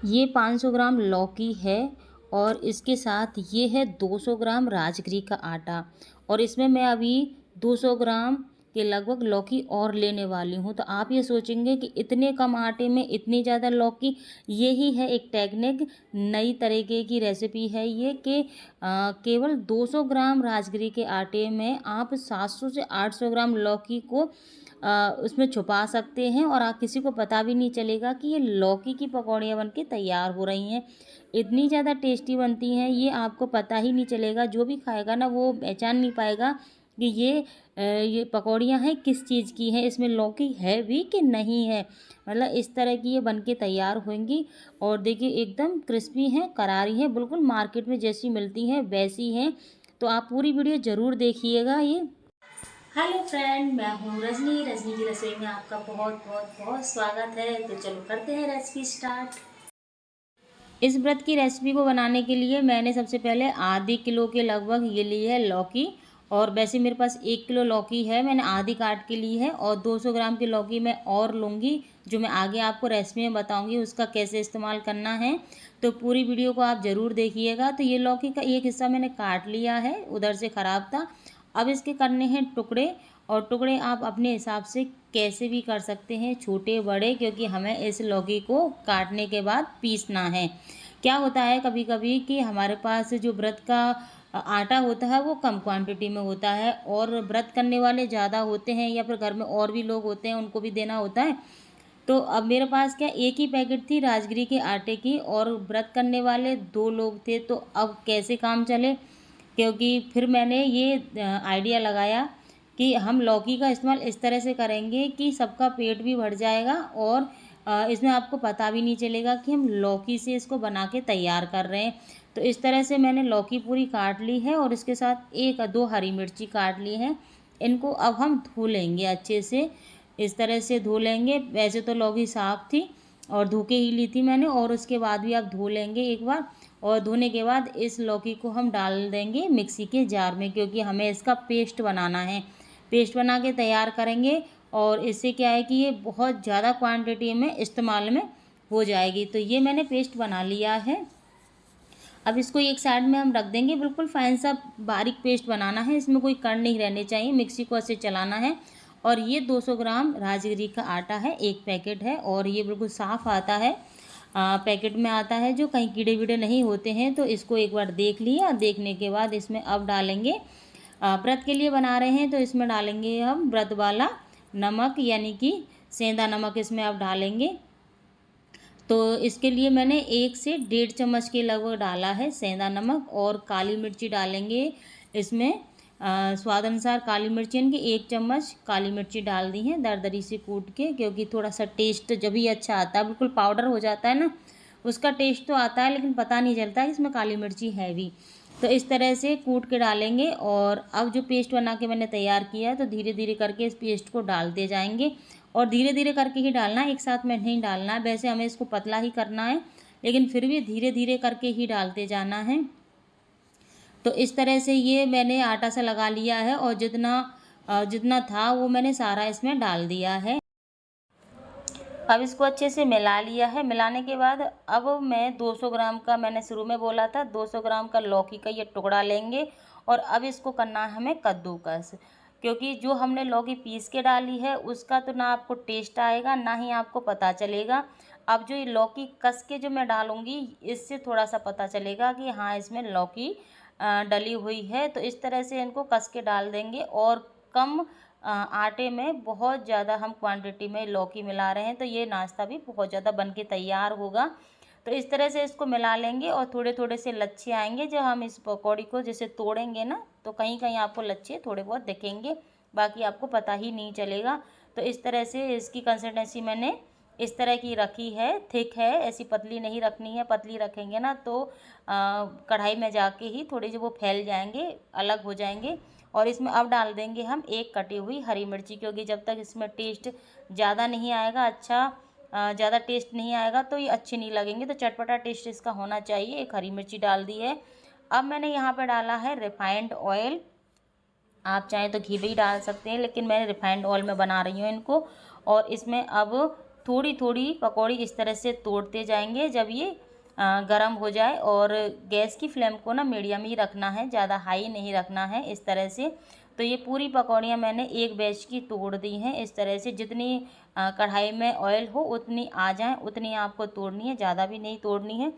ये 500 ग्राम लौकी है और इसके साथ ये है 200 ग्राम राजगिरी का आटा और इसमें मैं अभी 200 ग्राम के लगभग लौकी और लेने वाली हूँ। तो आप ये सोचेंगे कि इतने कम आटे में इतनी ज़्यादा लौकी, यही है एक टेक्निक, नई तरीके की रेसिपी है ये कि केवल 200 ग्राम राजगिरी के आटे में आप 700 से 800 ग्राम लौकी को उसमें छुपा सकते हैं और आप किसी को पता भी नहीं चलेगा कि ये लौकी की पकौड़ियाँ बन के तैयार हो रही हैं। इतनी ज़्यादा टेस्टी बनती हैं, ये आपको पता ही नहीं चलेगा, जो भी खाएगा ना वो पहचान नहीं पाएगा कि ये पकौड़ियाँ हैं किस चीज़ की हैं, इसमें लौकी है भी कि नहीं है। मतलब इस तरह की ये बन के तैयार होंगी और देखिए एकदम क्रिस्पी हैं, करारी हैं, बिल्कुल मार्केट में जैसी मिलती हैं वैसी हैं। तो आप पूरी वीडियो ज़रूर देखिएगा ये। हेलो फ्रेंड, मैं हूँ रजनी। रजनी की रसोई में आपका बहुत बहुत बहुत स्वागत है। तो चलो करते हैं रेसिपी स्टार्ट। इस व्रत की रेसिपी को बनाने के लिए मैंने सबसे पहले आधी किलो के लगभग ये ली है लौकी। और वैसे मेरे पास 1 किलो लौकी है, मैंने आधी काट के ली है और 200 ग्राम की लौकी मैं और लूँगी, जो मैं आगे आपको रेसिपी में बताऊँगी उसका कैसे इस्तेमाल करना है। तो पूरी वीडियो को आप ज़रूर देखिएगा। तो ये लौकी का एक हिस्सा मैंने काट लिया है, उधर से ख़राब था। अब इसके करने हैं टुकड़े, और टुकड़े आप अपने हिसाब से कैसे भी कर सकते हैं, छोटे बड़े, क्योंकि हमें इस लौकी को काटने के बाद पीसना है। क्या होता है कभी कभी कि हमारे पास जो व्रत का आटा होता है वो कम क्वांटिटी में होता है और व्रत करने वाले ज़्यादा होते हैं या फिर घर में और भी लोग होते हैं, उनको भी देना होता है। तो अब मेरे पास क्या एक ही पैकेट थी राजगिरी के आटे की और व्रत करने वाले 2 लोग थे, तो अब कैसे काम चले। क्योंकि फिर मैंने ये आइडिया लगाया कि हम लौकी का इस्तेमाल इस तरह से करेंगे कि सबका पेट भी भर जाएगा और इसमें आपको पता भी नहीं चलेगा कि हम लौकी से इसको बना के तैयार कर रहे हैं। तो इस तरह से मैंने लौकी पूरी काट ली है और इसके साथ 1-2 हरी मिर्ची काट ली है। इनको अब हम धो लेंगे अच्छे से, इस तरह से धो लेंगे। वैसे तो लौकी साफ़ थी और धो के ही ली थी मैंने, और उसके बाद भी आप धो लेंगे एक बार। और धोने के बाद इस लौकी को हम डाल देंगे मिक्सी के जार में, क्योंकि हमें इसका पेस्ट बनाना है। पेस्ट बना के तैयार करेंगे और इससे क्या है कि ये बहुत ज़्यादा क्वांटिटी में इस्तेमाल में हो जाएगी। तो ये मैंने पेस्ट बना लिया है। अब इसको एक साइड में हम रख देंगे। बिल्कुल फाइन सा बारीक पेस्ट बनाना है, इसमें कोई कण नहीं रहने चाहिए। मिक्सी को ऐसे चलाना है। और ये 200 ग्राम राजगिरी का आटा है, एक पैकेट है और ये बिल्कुल साफ़ आता है, पैकेट में आता है, जो कहीं कीड़े वीड़े नहीं होते हैं। तो इसको एक बार देख लिया। देखने के बाद इसमें अब डालेंगे, व्रत के लिए बना रहे हैं तो इसमें डालेंगे हम व्रत वाला नमक, यानी कि सेंधा नमक इसमें अब डालेंगे। तो इसके लिए मैंने 1 से 1.5 चम्मच के लगभग डाला है सेंधा नमक। और काली मिर्ची डालेंगे इसमें, स्वाद अनुसार काली मिर्ची, यानी कि 1 चम्मच काली मिर्ची डाल दी है दरदरी से कूट के, क्योंकि थोड़ा सा टेस्ट जब भी अच्छा आता है, बिल्कुल पाउडर हो जाता है ना, उसका टेस्ट तो आता है लेकिन पता नहीं चलता है इसमें काली मिर्ची है भी। तो इस तरह से कूट के डालेंगे। और अब जो पेस्ट बना के मैंने तैयार किया है, तो धीरे धीरे करके इस पेस्ट को डालते जाएंगे और धीरे धीरे करके ही डालना है, एक साथ में नहीं डालना है। वैसे हमें इसको पतला ही करना है, लेकिन फिर भी धीरे धीरे करके ही डालते जाना है। तो इस तरह से ये मैंने आटा सा लगा लिया है और जितना था वो मैंने सारा इसमें डाल दिया है। अब इसको अच्छे से मिला लिया है। मिलाने के बाद अब मैं 200 ग्राम का, मैंने शुरू में बोला था 200 ग्राम का लौकी का ये टुकड़ा लेंगे और अब इसको करना है हमें कद्दूकस। क्योंकि जो हमने लौकी पीस के डाली है उसका तो ना आपको टेस्ट आएगा ना ही आपको पता चलेगा। अब जो ये लौकी कस के जो मैं डालूँगी, इससे थोड़ा सा पता चलेगा कि हाँ इसमें लौकी डली हुई है। तो इस तरह से इनको कस के डाल देंगे और कम आटे में बहुत ज़्यादा हम क्वांटिटी में लौकी मिला रहे हैं, तो ये नाश्ता भी बहुत ज़्यादा बन के तैयार होगा। तो इस तरह से इसको मिला लेंगे और थोड़े थोड़े से लच्छे आएंगे। जब हम इस पकौड़ी को जैसे तोड़ेंगे ना, तो कहीं कहीं आपको लच्छे थोड़े बहुत दिखेंगे, बाकी आपको पता ही नहीं चलेगा। तो इस तरह से इसकी कंसिस्टेंसी मैंने इस तरह की रखी है, थिक है, ऐसी पतली नहीं रखनी है। पतली रखेंगे ना तो कढ़ाई में जाके ही थोड़े जो वो फैल जाएंगे, अलग हो जाएंगे। और इसमें अब डाल देंगे हम एक कटी हुई हरी मिर्ची, क्योंकि जब तक इसमें टेस्ट ज़्यादा नहीं आएगा, ज़्यादा टेस्ट नहीं आएगा तो ये अच्छे नहीं लगेंगे। तो चटपटा टेस्ट इसका होना चाहिए। एक हरी मिर्ची डाल दी है। अब मैंने यहाँ पे डाला है रिफाइंड ऑयल। आप चाहें तो घी भी डाल सकते हैं, लेकिन मैं रिफाइंड ऑयल में बना रही हूँ इनको। और इसमें अब थोड़ी थोड़ी पकौड़ी इस तरह से तोड़ते जाएंगे जब ये गरम हो जाए। और गैस की फ्लेम को ना मीडियम ही रखना है, ज़्यादा हाई नहीं रखना है इस तरह से। तो ये पूरी पकौड़ियाँ मैंने एक बैच की तोड़ दी हैं इस तरह से। जितनी कढ़ाई में ऑयल हो उतनी आ जाए उतनी आपको तोड़नी है, ज़्यादा भी नहीं तोड़नी है।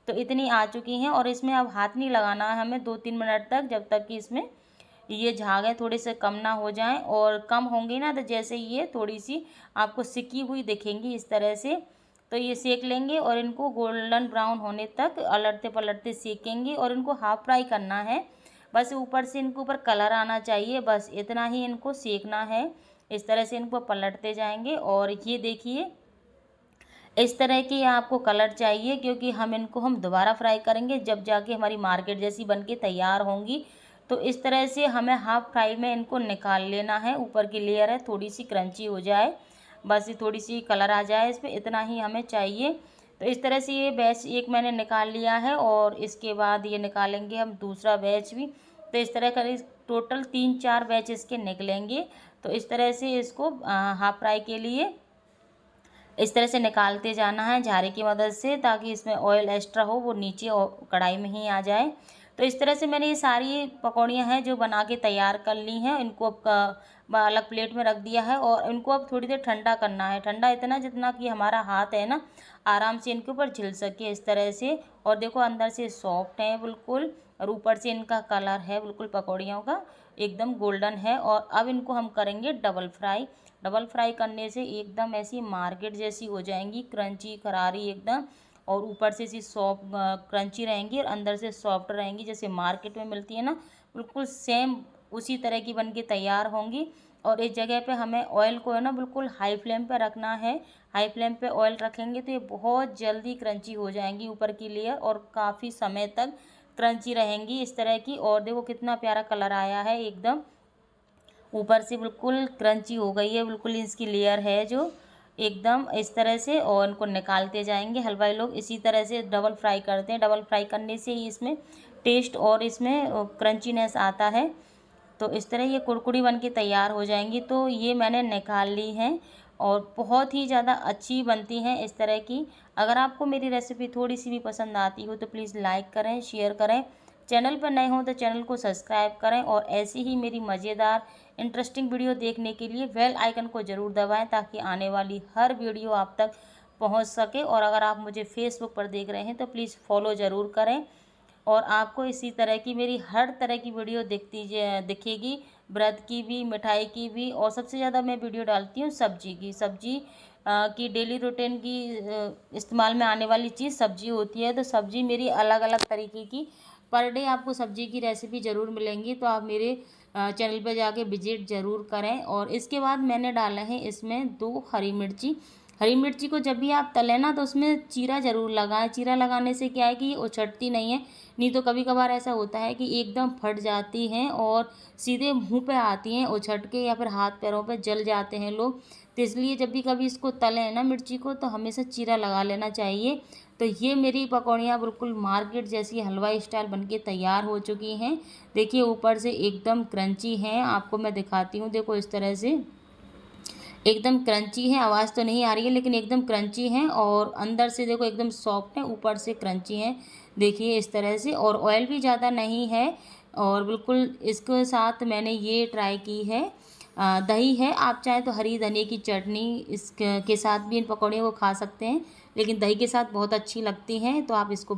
तो इतनी आ चुकी हैं और इसमें अब हाथ नहीं लगाना है हमें 2-3 मिनट तक, जब तक कि इसमें ये झागे थोड़े से कम ना हो जाएं। और कम होंगी ना तो जैसे ये थोड़ी सी आपको सिकी हुई दिखेंगी इस तरह से, तो ये सेक लेंगे और इनको गोल्डन ब्राउन होने तक अलटते पलटते सेकेंगे। और इनको हाफ फ्राई करना है, बस ऊपर से इनको ऊपर कलर आना चाहिए, बस इतना ही इनको सेकना है। इस तरह से इनको पलटते जाएंगे। और ये देखिए इस तरह की आपको कलर चाहिए, क्योंकि हम दोबारा फ्राई करेंगे जब जाके हमारी मार्केट जैसी बनके तैयार होंगी। तो इस तरह से हमें हाफ फ्राई में इनको निकाल लेना है। ऊपर की लेयर है थोड़ी सी क्रंची हो जाए, बस ये थोड़ी सी कलर आ जाए इस पर, इतना ही हमें चाहिए। तो इस तरह से ये बैच एक मैंने निकाल लिया है और इसके बाद ये निकालेंगे हम दूसरा बैच भी। तो इस तरह का टोटल 3-4 बैच इसके निकलेंगे। तो इस तरह से इसको हाफ फ्राई के लिए इस तरह से निकालते जाना है झारे की मदद से, ताकि इसमें ऑयल एक्स्ट्रा हो वो नीचे कढ़ाई में ही आ जाए। तो इस तरह से मैंने ये सारी पकौड़ियाँ हैं जो बना के तैयार कर ली हैं, इनको अब अलग प्लेट में रख दिया है। और इनको अब थोड़ी देर ठंडा करना है, ठंडा इतना जितना कि हमारा हाथ है ना आराम से इनके ऊपर झिल सके इस तरह से। और देखो अंदर से सॉफ्ट है बिल्कुल, और ऊपर से इनका कलर है बिल्कुल पकौड़ियों का एकदम गोल्डन है। और अब इनको हम करेंगे डबल फ्राई। डबल फ्राई करने से एकदम ऐसी मार्केट जैसी हो जाएंगी, क्रंची करारी एकदम। और ऊपर से ऐसी सॉफ्ट क्रंची रहेंगी और अंदर से सॉफ्ट रहेंगी, जैसे मार्केट में मिलती है ना, बिल्कुल सेम उसी तरह की बन के तैयार होंगी। और इस जगह पे हमें ऑयल को है ना बिल्कुल हाई फ्लेम पे रखना है। हाई फ्लेम पे ऑयल रखेंगे तो ये बहुत जल्दी क्रंची हो जाएंगी ऊपर की लेयर, और काफ़ी समय तक क्रंची रहेंगी इस तरह की। और देखो कितना प्यारा कलर आया है, एकदम ऊपर से बिल्कुल क्रंची हो गई है, बिल्कुल इसकी लेयर है जो एकदम इस तरह से। और इनको निकालते जाएंगे। हलवाई लोग इसी तरह से डबल फ्राई करते हैं, डबल फ्राई करने से ही इसमें टेस्ट और इसमें क्रंचीनेस आता है। तो इस तरह ये कुरकुरी बन के तैयार हो जाएंगी। तो ये मैंने निकाल ली हैं और बहुत ही ज़्यादा अच्छी बनती हैं इस तरह की। अगर आपको मेरी रेसिपी थोड़ी सी भी पसंद आती हो तो प्लीज़ लाइक करें, शेयर करें। चैनल पर नए हों तो चैनल को सब्सक्राइब करें। और ऐसी ही मेरी मज़ेदार इंटरेस्टिंग वीडियो देखने के लिए बेल आइकन को ज़रूर दबाएं, ताकि आने वाली हर वीडियो आप तक पहुंच सके। और अगर आप मुझे फेसबुक पर देख रहे हैं तो प्लीज़ फॉलो ज़रूर करें। और आपको इसी तरह की मेरी हर तरह की वीडियो दिखेगी, व्रत की भी, मिठाई की भी। और सबसे ज़्यादा मैं वीडियो डालती हूँ सब्जी की। सब्जी की डेली रूटीन की इस्तेमाल में आने वाली चीज़ सब्जी होती है। तो सब्जी मेरी अलग अलग तरीके की पर डे आपको सब्जी की रेसिपी ज़रूर मिलेंगी। तो आप मेरे चैनल पर जाके विजिट ज़रूर करें। और इसके बाद मैंने डाला है इसमें 2 हरी मिर्ची। हरी मिर्ची को जब भी आप तलें ना तो उसमें चीरा ज़रूर लगाएं। चीरा लगाने से क्या है कि ये उछटती नहीं है, नहीं तो कभी कभार ऐसा होता है कि एकदम फट जाती हैं और सीधे मुंह पे आती हैं उछट के, या फिर हाथ पैरों पे जल जाते हैं लोग। तो इसलिए जब भी कभी इसको तलें ना मिर्ची को तो हमेशा चीरा लगा लेना चाहिए। तो ये मेरी पकौड़ियाँ बिल्कुल मार्केट जैसी हलवाई स्टाइल बनके तैयार हो चुकी हैं। देखिए ऊपर से एकदम क्रंची हैं, आपको मैं दिखाती हूँ, देखो इस तरह से एकदम क्रंची है। आवाज़ तो नहीं आ रही है लेकिन एकदम क्रंची हैं। और अंदर से देखो एकदम सॉफ्ट है, ऊपर से क्रंची हैं, देखिए इस तरह से। और ऑयल भी ज़्यादा नहीं है। और बिल्कुल इसके साथ मैंने ये ट्राई की है दही है। आप चाहें तो हरी धनिया की चटनी इसके साथ भी इन पकौड़ियों को खा सकते हैं, लेकिन दही के साथ बहुत अच्छी लगती हैं। तो आप इसको